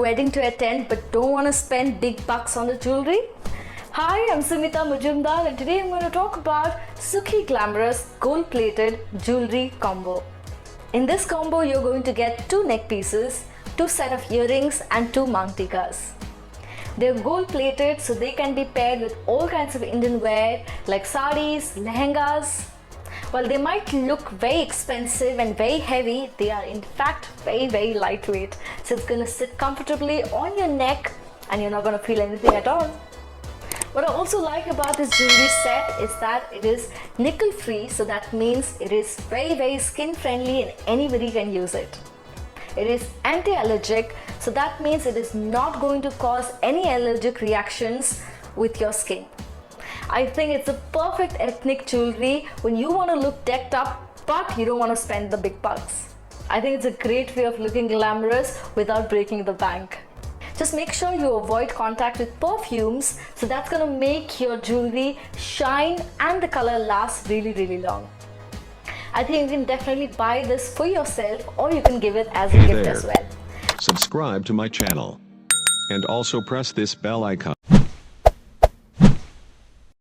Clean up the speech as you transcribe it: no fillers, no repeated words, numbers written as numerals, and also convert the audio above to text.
wedding to attend but don't want to spend big bucks on the jewelry? Hi, I'm Sumita Majumdar and today I'm going to talk about Sukkhi Glamorous gold-plated jewelry combo. In this combo, you're going to get 2 neck pieces, 2 set of earrings and 2 mangtikas. They're gold-plated so they can be paired with all kinds of Indian wear like saris, lehengas. While they might look very expensive and very heavy, they are in fact very lightweight. So it's going to sit comfortably on your neck and you're not going to feel anything at all. What I also like about this jewelry set is that it is nickel free, so that means it is very skin friendly and anybody can use it. It is anti-allergic, so that means it is not going to cause any allergic reactions with your skin. I think it's a perfect ethnic jewelry when you want to look decked up but you don't want to spend the big bucks. I think it's a great way of looking glamorous without breaking the bank. Just make sure you avoid contact with perfumes, so that's going to make your jewelry shine and the color last really long. I think you can definitely buy this for yourself or you can give it as a gift as well. Subscribe to my channel and also press this bell icon.